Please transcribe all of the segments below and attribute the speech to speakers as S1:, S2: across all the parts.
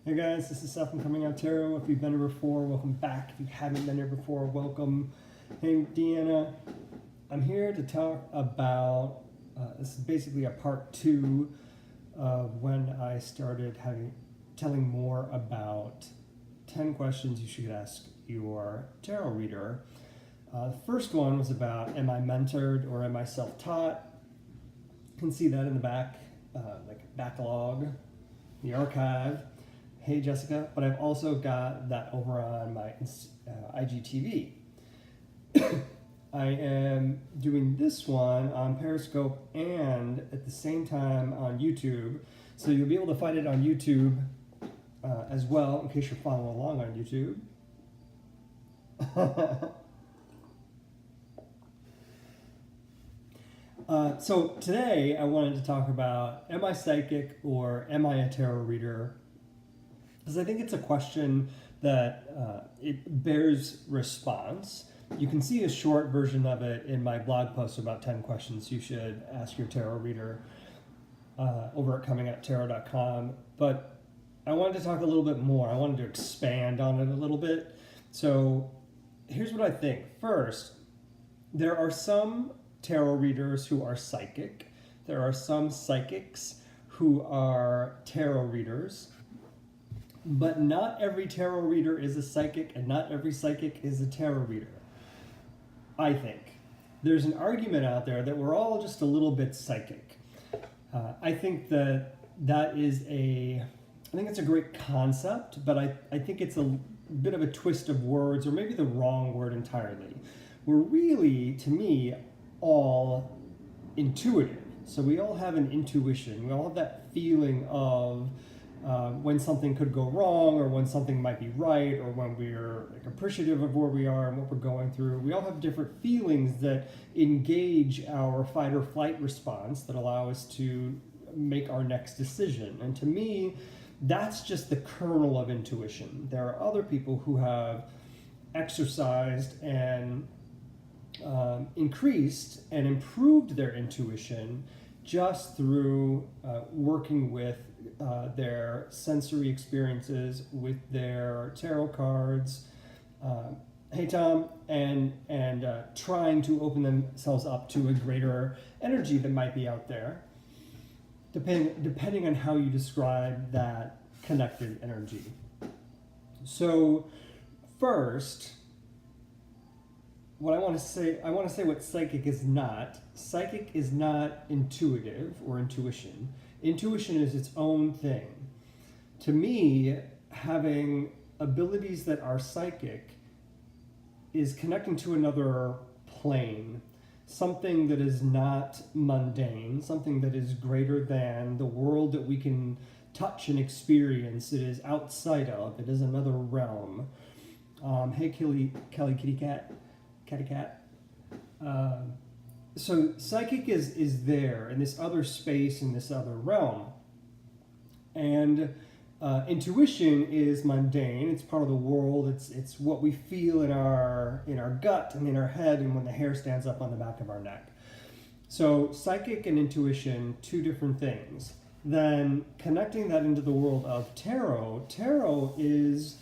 S1: Hey guys, this is Seth from Comingouttarot. If you've been here before, welcome back. If you haven't been here before, welcome. Hey Deanna, I'm here to talk about, this is basically a part 2 of when I started telling more about 10 questions you should ask your tarot reader. The first one was about, am I mentored or am I self-taught? You can see that in the back, like backlog, the archive. Hey Jessica, but I've also got that over on my IGTV. I am doing this one on Periscope and at the same time on YouTube, so you'll be able to find it on YouTube as well, in case you're following along on YouTube. So today I wanted to talk about, am I psychic or am I a tarot reader? Because I think it's a question that it bears response. You can see a short version of it in my blog post about 10 questions you should ask your tarot reader over at Comingouttarot.com. But I wanted to talk a little bit more. I wanted to expand on it a little bit. So here's what I think. First, there are some tarot readers who are psychic. There are some psychics who are tarot readers. But not every tarot reader is a psychic, and not every psychic is a tarot reader, I think. There's an argument out there that we're all just a little bit psychic. I think that is I think it's a great concept, but I think it's a bit of a twist of words, or maybe the wrong word entirely. We're really, to me, all intuitive. So we all have an intuition. We all have that feeling of when something could go wrong, or when something might be right, or when we're appreciative of where we are and what we're going through. We all have different feelings that engage our fight or flight response that allow us to make our next decision. And to me, that's just the kernel of intuition. There are other people who have exercised and increased and improved their intuition just through working with their sensory experiences, with their tarot cards, hey Tom, and trying to open themselves up to a greater energy that might be out there, depending on how you describe that connected energy. So first, what I want to say what psychic is not. Psychic is not intuitive or intuition. Intuition is its own thing. To me, having abilities that are psychic is connecting to another plane, something that is not mundane, something that is greater than the world that we can touch and experience. It is outside of, it is another realm. Hey Kelly Kitty Cat. Catty cat. So psychic is there in this other space, in this other realm. And intuition is mundane. It's part of the world. It's what we feel in our gut and in our head, and when the hair stands up on the back of our neck. So psychic and intuition, two different things. Then connecting that into the world of tarot. Tarot is,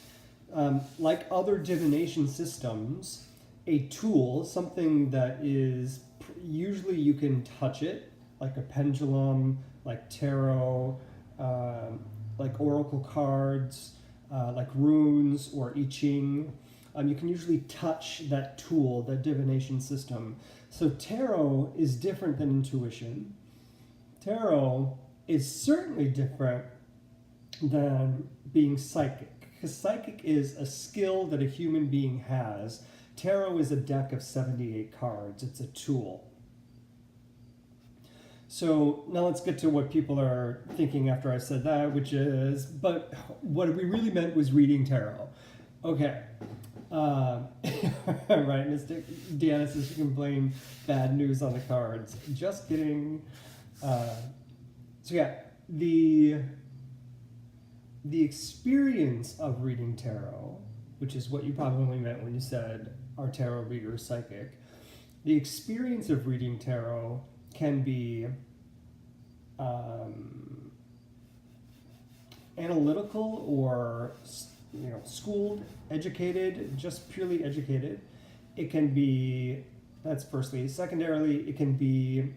S1: like other divination systems, a tool, something that is, usually you can touch it, like a pendulum, like tarot, like oracle cards, like runes or I Ching. You can usually touch that tool, that divination system. So tarot is different than intuition. Tarot is certainly different than being psychic, because psychic is a skill that a human being has. Tarot is a deck of 78 cards. It's a tool. So now let's get to what people are thinking after I said that, which is, but what we really meant was reading tarot. Okay. Right, Mr. Deanna says you can blame bad news on the cards. Just kidding. So yeah, the experience of reading tarot, which is what you probably meant when you said, our tarot reader is psychic. The experience of reading tarot can be analytical or schooled, educated, just purely educated. It can be, that's firstly. Secondarily, it can be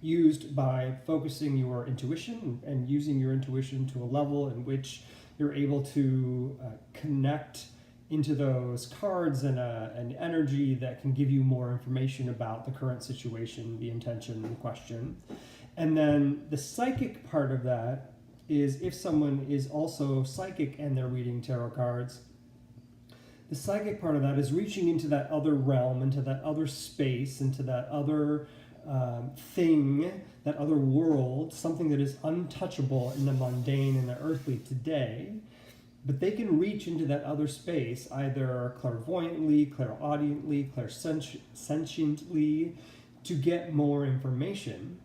S1: used by focusing your intuition and using your intuition to a level in which you're able to connect into those cards and an energy that can give you more information about the current situation, the intention, the question. And then the psychic part of that is if someone is also psychic and they're reading tarot cards, the psychic part of that is reaching into that other realm, into that other space, into that other thing, that other world, something that is untouchable in the mundane and the earthly today. But they can reach into that other space either clairvoyantly, clairaudiently, clairsentiently to get more information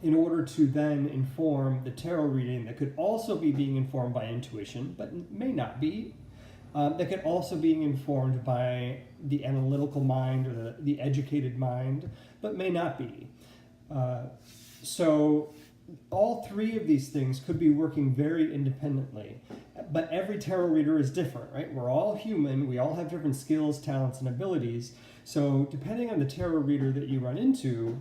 S1: in order to then inform the tarot reading that could also be being informed by intuition, but may not be. That could also be informed by the analytical mind or the educated mind, but may not be. So all three of these things could be working very independently, but every tarot reader is different, right? We're all human. We all have different skills, talents, and abilities. So depending on the tarot reader that you run into,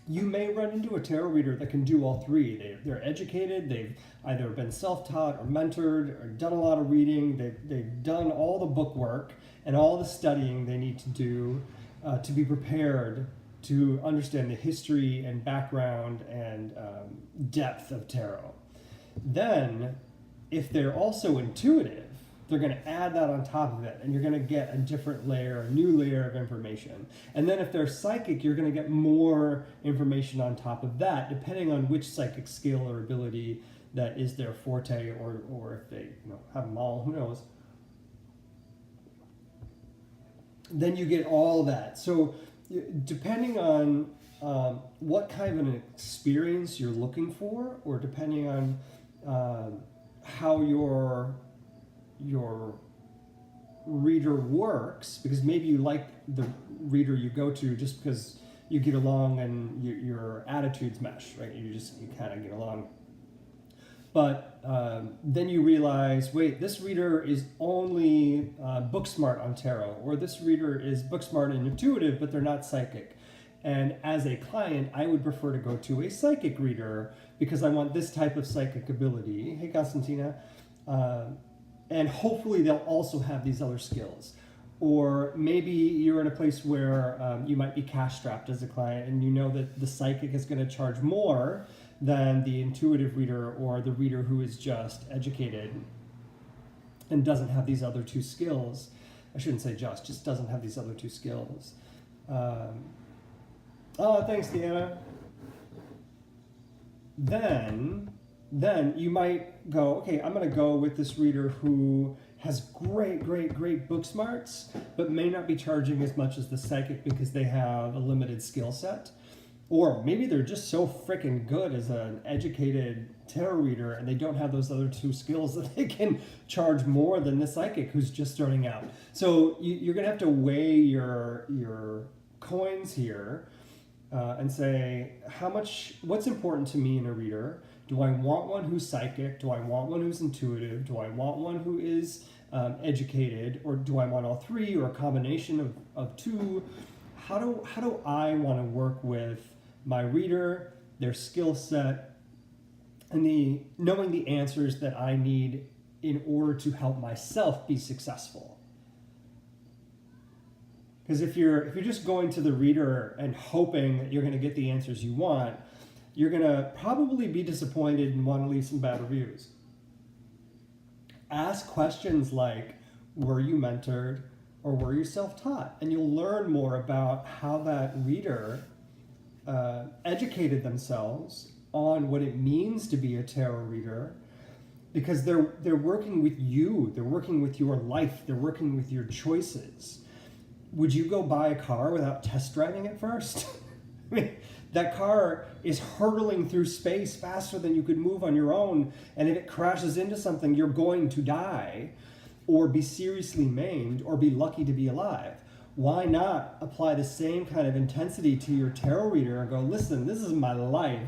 S1: you may run into a tarot reader that can do all three. They're educated, they've either been self-taught or mentored or done a lot of reading, they've done all the book work and all the studying they need to do to be prepared to understand the history and background and depth of tarot. Then, if they're also intuitive, they're going to add that on top of it, and you're going to get a different layer, a new layer of information. And then if they're psychic, you're going to get more information on top of that, depending on which psychic skill or ability that is their forte, or if they have them all, who knows. Then you get all that. So depending on what kind of an experience you're looking for, or depending on how your reader works, because maybe you like the reader you go to just because you get along and your attitudes mesh, right? You kind of get along. But then you realize, wait, this reader is only book smart on tarot, or this reader is book smart and intuitive, but they're not psychic. And as a client, I would prefer to go to a psychic reader because I want this type of psychic ability. Hey, Constantina. And hopefully they'll also have these other skills. Or maybe you're in a place where you might be cash strapped as a client, and you know that the psychic is going to charge more than the intuitive reader or the reader who is just educated and doesn't have these other two skills. I shouldn't say just doesn't have these other two skills. Oh, thanks, Deanna. Then you might go, okay, I'm going to go with this reader who has great book smarts, but may not be charging as much as the psychic because they have a limited skill set. Or maybe they're just so freaking good as an educated tarot reader and they don't have those other two skills that they can charge more than the psychic who's just starting out. So you're going to have to weigh your coins here and say, what's important to me in a reader? Do I want one who's psychic? Do I want one who's intuitive? Do I want one who is educated? Or do I want all three, or a combination of two? How do I want to work with my reader, their skill set, and knowing the answers that I need in order to help myself be successful? Because if you're just going to the reader and hoping that you're going to get the answers you want, you're going to probably be disappointed and want to leave some bad reviews. Ask questions like, were you mentored or were you self-taught? And you'll learn more about how that reader educated themselves on what it means to be a tarot reader, because they're working with you, they're working with your life, they're working with your choices. Would you go buy a car without test driving it first? I mean, that car is hurtling through space faster than you could move on your own, and if it crashes into something, you're going to die, or be seriously maimed, or be lucky to be alive. Why not apply the same kind of intensity to your tarot reader and go, listen, this is my life.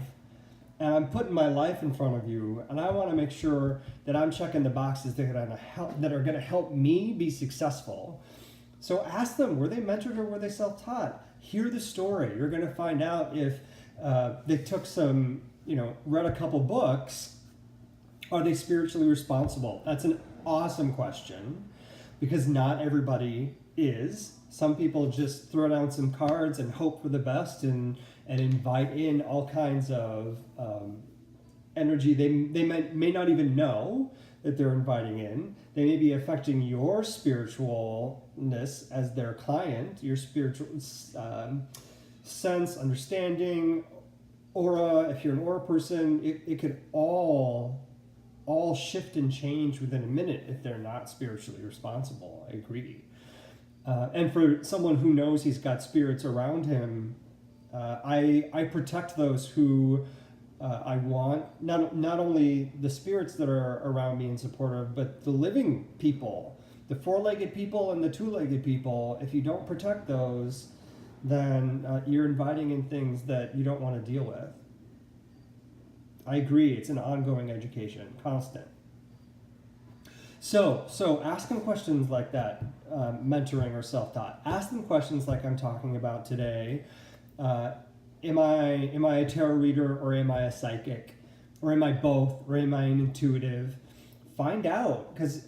S1: and I'm putting my life in front of you, and I want to make sure that I'm checking the boxes that are going to help me be successful. So ask them, were they mentored or were they self-taught? Hear the story. You're going to find out if they took some, read a couple books. Are they spiritually responsible? That's an awesome question, because not everybody is. Some people just throw down some cards and hope for the best and invite in all kinds of energy they may not even know that they're inviting in. They may be affecting your spiritualness as their client, your spiritual sense, understanding, aura. If you're an aura person, it could all shift and change within a minute if they're not spiritually responsible. I agree. And for someone who knows he's got spirits around him, I protect those who I want, not only the spirits that are around me and supportive, but the living people, the four-legged people and the two-legged people. If you don't protect those, then you're inviting in things that you don't want to deal with. I agree, it's an ongoing education, constant. So ask them questions like that, mentoring or self-taught. Ask them questions like I'm talking about today. Am I a tarot reader, or am I a psychic, or am I both, or am I an intuitive? Find out, because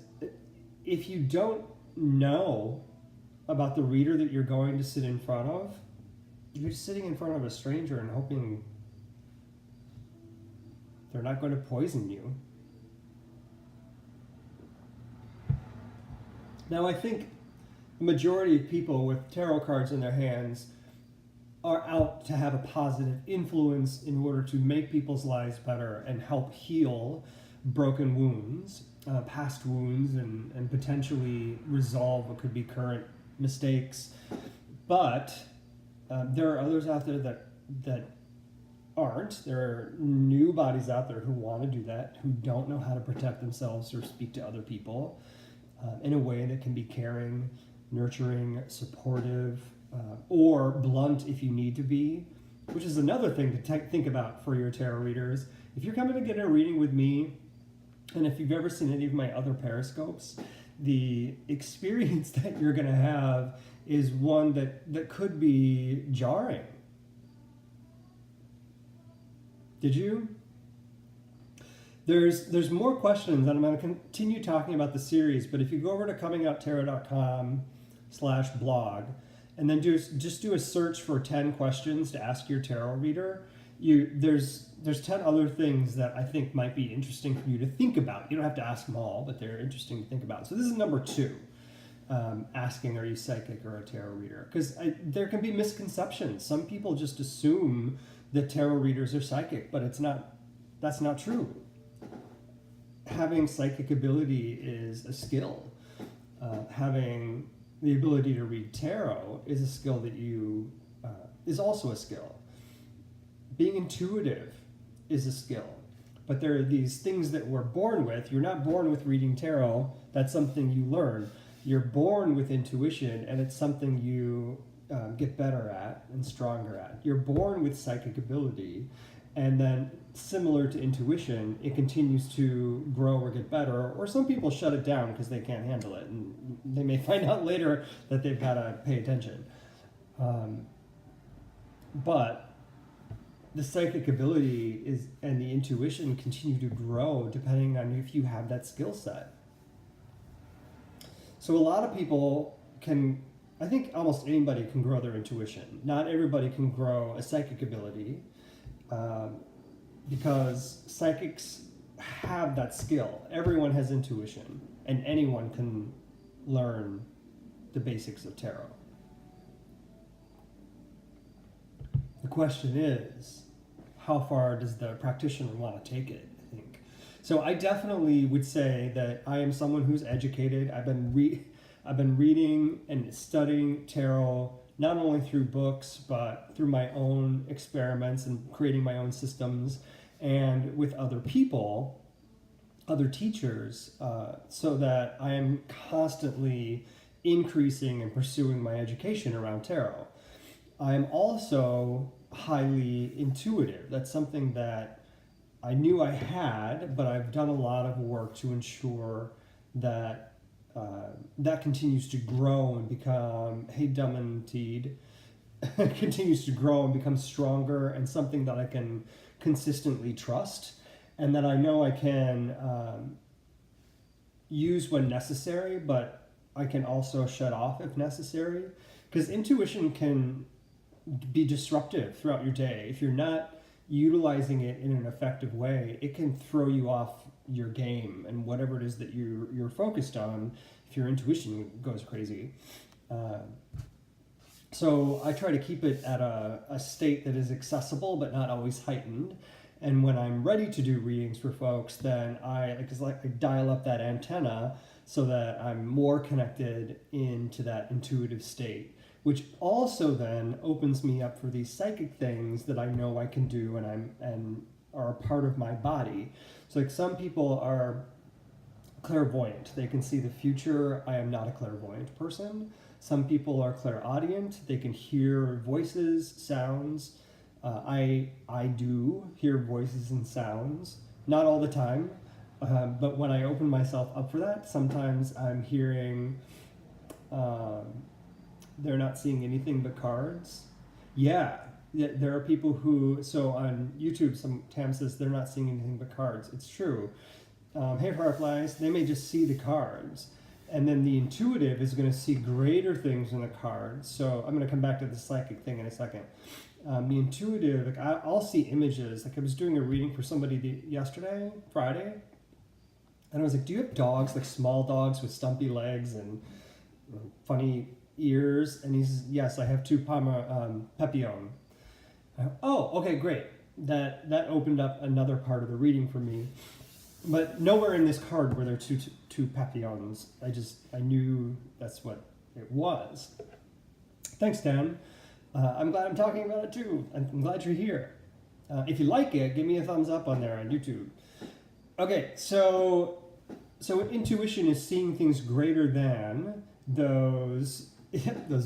S1: if you don't know about the reader that you're going to sit in front of, you're sitting in front of a stranger and hoping they're not going to poison you. Now, I think the majority of people with tarot cards in their hands are out to have a positive influence in order to make people's lives better and help heal broken wounds, past wounds, and potentially resolve what could be current mistakes. But there are others out there that aren't. There are new bodies out there who want to do that, who don't know how to protect themselves or speak to other people in a way that can be caring, nurturing, supportive, or blunt if you need to be, which is another thing to think about for your tarot readers. If you're coming to get a reading with me, and if you've ever seen any of my other periscopes, the experience that you're going to have is one that could be jarring. Did you? There's more questions, and I'm going to continue talking about the series, but if you go over to comingouttarot.com/blog, and then just do a search for 10 questions to ask your tarot reader, there's 10 other things that I think might be interesting for you to think about. You don't have to ask them all, but they're interesting to think about. So this is number 2, asking, are you psychic or a tarot reader? Because there can be misconceptions. Some people just assume that tarot readers are psychic, but that's not true. Having psychic ability is a skill. Having the ability to read tarot is a skill that is also a skill. Being intuitive is a skill. But there are these things that we're born with. You're not born with reading tarot. That's something you learn. You're born with intuition, and it's something you get better at and stronger at. You're born with psychic ability, and then similar to intuition, it continues to grow or get better, or some people shut it down because they can't handle it, and they may find out later that they've got to pay attention. But the psychic ability and the intuition continue to grow depending on if you have that skill set. So a lot of people I think almost anybody can grow their intuition. Not everybody can grow a psychic ability, because psychics have that skill. Everyone has intuition, and anyone can learn the basics of tarot. The question is, how far does the practitioner want to take it, I think. So I definitely would say that I am someone who's educated. I've been reading and studying tarot, not only through books, but through my own experiments and creating my own systems, and with other people, other teachers, so that I am constantly increasing and pursuing my education around tarot. I am also highly intuitive. That's something that I knew I had, but I've done a lot of work to ensure that that continues to grow and become, hey, dumb and teed, continues to grow and become stronger and something that I can consistently trust, and that I know I can use when necessary, but I can also shut off if necessary. Because intuition can be disruptive throughout your day. If you're not utilizing it in an effective way, it can throw you off your game and whatever it is that you're focused on. If your intuition goes crazy, so I try to keep it at a state that is accessible but not always heightened. And when I'm ready to do readings for folks, then I dial up that antenna so that I'm more connected into that intuitive state, which also then opens me up for these psychic things that I know I can do and are a part of my body. So like some people are clairvoyant. They can see the future. I am not a clairvoyant person. Some people are clairaudient. They can hear voices, sounds. I do hear voices and sounds, not all the time, but when I open myself up for that, sometimes I'm hearing, they're not seeing anything but cards. Yeah, there are people who, so on YouTube, some Tam says they're not seeing anything but cards. It's true. Hey, Fireflies, they may just see the cards. And then the intuitive is going to see greater things in the cards. So I'm going to come back to the psychic thing in a second. The intuitive, like I'll see images. Like I was doing a reading for somebody yesterday, Friday, and I was like, "Do you have dogs, like small dogs with stumpy legs and funny ears?" And he says, "Yes, I have two Papillon." Oh, okay, great. That opened up another part of the reading for me. But nowhere in this card were there two Papillons. I knew that's what it was. Thanks, Dan. I'm glad I'm talking about it too. I'm glad you're here. If you like it, give me a thumbs up on there on YouTube. Okay, so intuition is seeing things greater than those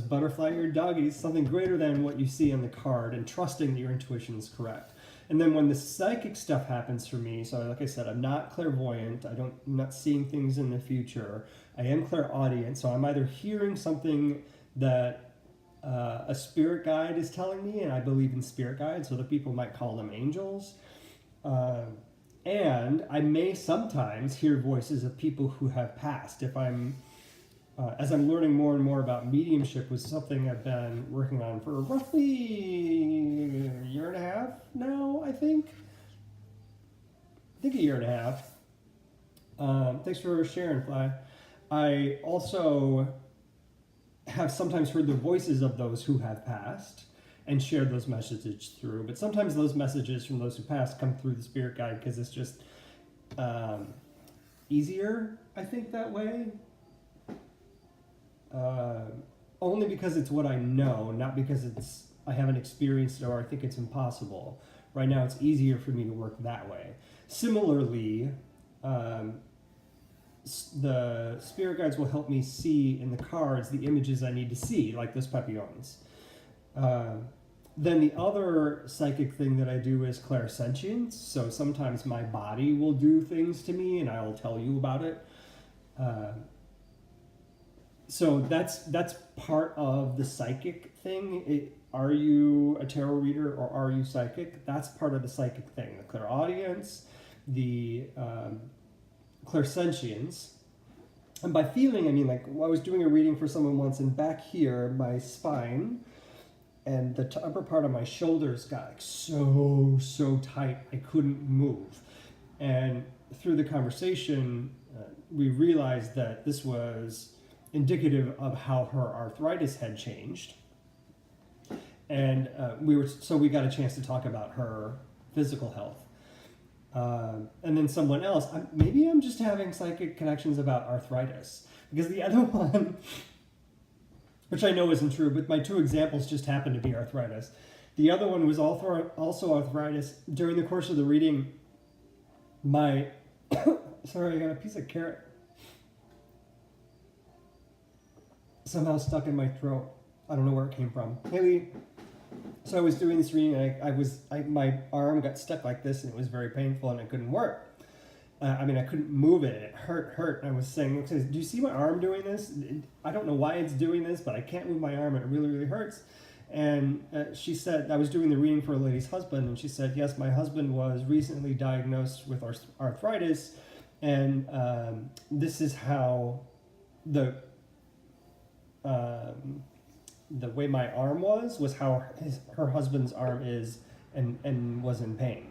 S1: butterfly-eared doggies, something greater than what you see on the card, and trusting that your intuition is correct. And then when the psychic stuff happens for me, so like I said, I'm not clairvoyant. I'm not seeing things in the future. I am clairaudient, so I'm either hearing something that a spirit guide is telling me, and I believe in spirit guides, so other people might call them angels. And I may sometimes hear voices of people who have passed. If I'm, as I'm learning more and more about mediumship, was something I've been working on for roughly a year and a half now, I think a year and a half. Thanks for sharing, Fly. I also have sometimes heard the voices of those who have passed and shared those messages through. But sometimes those messages from those who passed come through the spirit guide because it's just easier, I think, that way. Only because it's what I know, not because I haven't experienced it or I think it's impossible. Right now it's easier for me to work that way. Similarly, the spirit guides will help me see in the cards the images I need to see, like those papillons. Then the other psychic thing that I do is clairsentience. So sometimes my body will do things to me and I will tell you about it. So that's part of the psychic thing. Are you a tarot reader or are you psychic? That's part of the psychic thing. The clairaudience, the clairsentience. And by feeling, I mean, like, I was doing a reading for someone once, and back here, my spine and the upper part of my shoulders got like so tight I couldn't move. And through the conversation, we realized that this was indicative of how her arthritis had changed. And we got a chance to talk about her physical health. And then someone else, maybe I'm just having psychic connections about arthritis. Because the other one, which I know isn't true, but my two examples just happened to be arthritis. The other one was also arthritis. During the course of the reading, sorry, I got a piece of carrot somehow stuck in my throat. I don't know where it came from. Haley, So I was doing this reading, and my arm got stuck like this, and it was very painful, and I couldn't work. I couldn't move it. It hurt. And I was saying, okay, do you see my arm doing this? I don't know why it's doing this, but I can't move my arm, and it really, really hurts. And she said, I was doing the reading for a lady's husband, and she said, yes, my husband was recently diagnosed with arthritis, and this is how the way my arm was how her husband's arm is, and was in pain.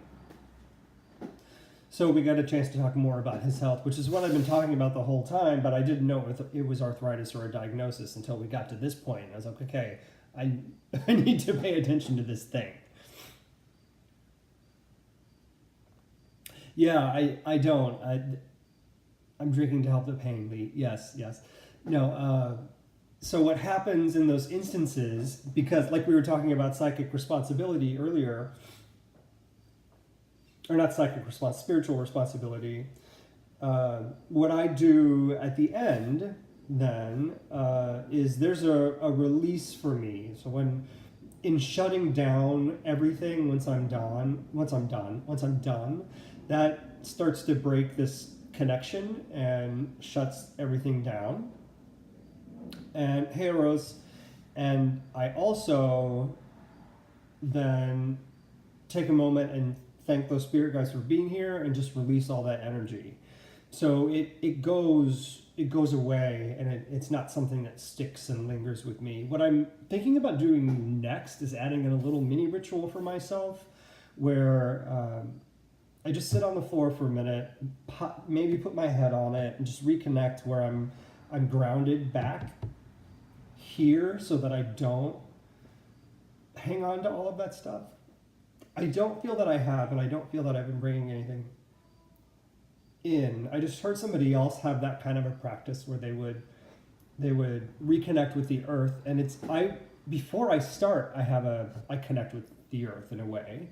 S1: So we got a chance to talk more about his health, which is what I've been talking about the whole time, but I didn't know if it was arthritis or a diagnosis until we got to this point. I was like, okay, I need to pay attention to this thing. Yeah, I don't. I'm drinking to help the pain, Lee. Yes. No, so what happens in those instances, because like we were talking about psychic responsibility earlier, or not psychic response, spiritual responsibility, what I do at the end then is there's a release for me. So when in shutting down everything, once I'm done, that starts to break this connection and shuts everything down. And hey, Rose, and I also then take a moment and thank those spirit guides for being here and just release all that energy. So it goes away, and it's not something that sticks and lingers with me. What I'm thinking about doing next is adding in a little mini ritual for myself where I just sit on the floor for a minute, maybe put my head on it, and just reconnect where I'm grounded back here so that I don't hang on to all of that stuff. I don't feel that I have, and I don't feel that I've been bringing anything in. I just heard somebody else have that kind of a practice where they would reconnect with the earth, and before I start, I connect with the earth in a way.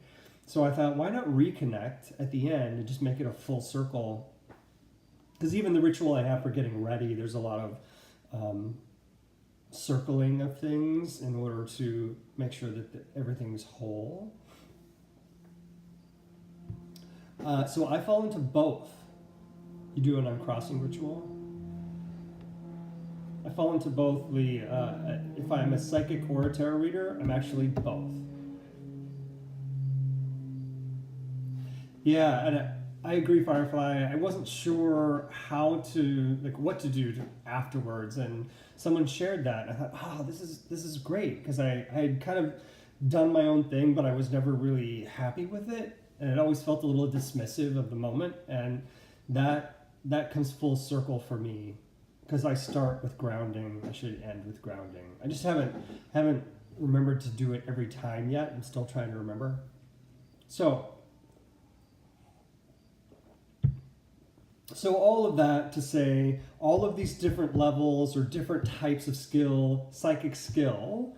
S1: So I thought, why not reconnect at the end and just make it a full circle? Because even the ritual I have for getting ready, there's a lot of circling of things in order to make sure that everything's whole. So I fall into both. You do an uncrossing ritual. I fall into both if I'm a psychic or a tarot reader, I'm actually both. Yeah, and I agree, Firefly. I wasn't sure what to do afterwards, and someone shared that. And I thought, this is great, because I had kind of done my own thing, but I was never really happy with it, and it always felt a little dismissive of the moment, and that comes full circle for me, because I start with grounding. I should end with grounding. I just haven't remembered to do it every time yet. I'm still trying to remember. So all of that to say, all of these different levels or different types of skill, psychic skill,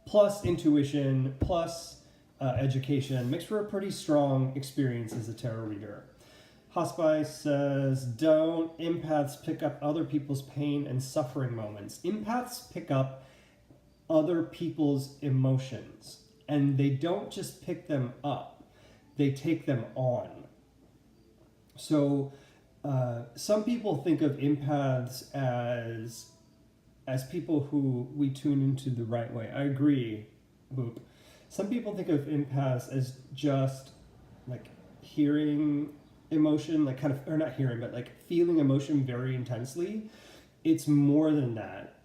S1: plus intuition, plus education, makes for a pretty strong experience as a tarot reader. Hospice says, don't empaths pick up other people's pain and suffering moments? Empaths pick up other people's emotions, and they don't just pick them up, they take them on. So some people think of empaths as people who we tune into the right way. I agree, Boop. Some people think of empaths as just like hearing emotion, like kind of, or not hearing, but like feeling emotion very intensely. It's more than that.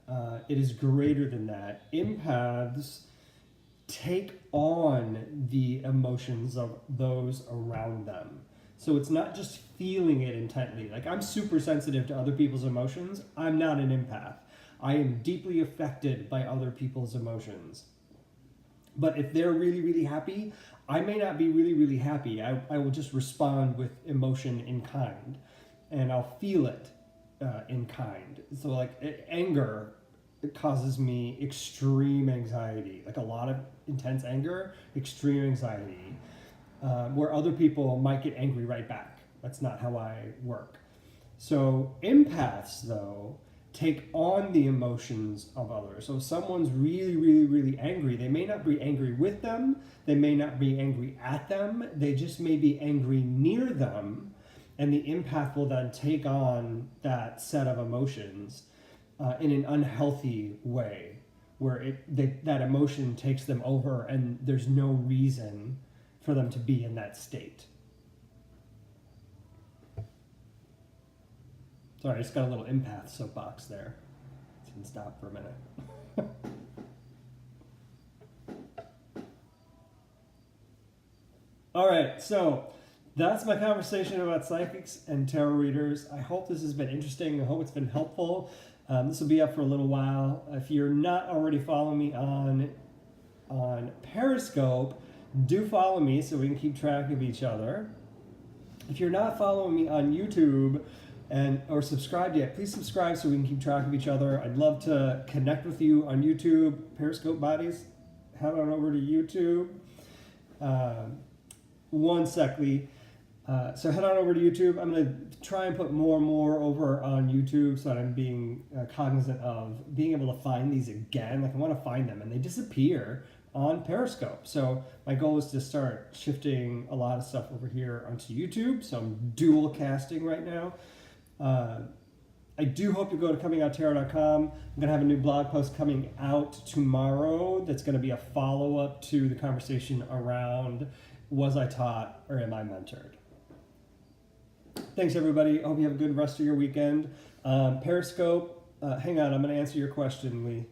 S1: It is greater than that. Empaths take on the emotions of those around them. So it's not just feeling it intently. Like, I'm super sensitive to other people's emotions. I'm not an empath. I am deeply affected by other people's emotions. But if they're really, really happy, I may not be really, really happy. I will just respond with emotion in kind, and I'll feel it in kind. So like anger, it causes me extreme anxiety, like a lot of intense anger, extreme anxiety. Where other people might get angry right back. That's not how I work. So empaths, though, take on the emotions of others. So if someone's really, really, really angry, they may not be angry with them, they may not be angry at them, they just may be angry near them, and the empath will then take on that set of emotions in an unhealthy way, where that emotion takes them over and there's no reason for them to be in that state. Sorry, I just got a little empath soapbox there. It can stop for a minute. All right, so that's my conversation about psychics and tarot readers. I hope this has been interesting. I hope it's been helpful. This will be up for a little while. If you're not already following me on Periscope, do follow me so we can keep track of each other. If you're not following me on YouTube or subscribed yet, please subscribe so we can keep track of each other. I'd love to connect with you on YouTube. Periscope bodies, head on over to YouTube. One sec, Lee. So head on over to YouTube. I'm going to try and put more and more over on YouTube so that I'm being cognizant of being able to find these again. Like I want to find them and they disappear on Periscope. So my goal is to start shifting a lot of stuff over here onto YouTube. So I'm dual casting right now. I do hope you go to Comingouttarot.com. I'm going to have a new blog post coming out tomorrow that's going to be a follow-up to the conversation around was I taught or am I mentored? Thanks, everybody. I hope you have a good rest of your weekend. Periscope, hang on, I'm going to answer your question, Lee.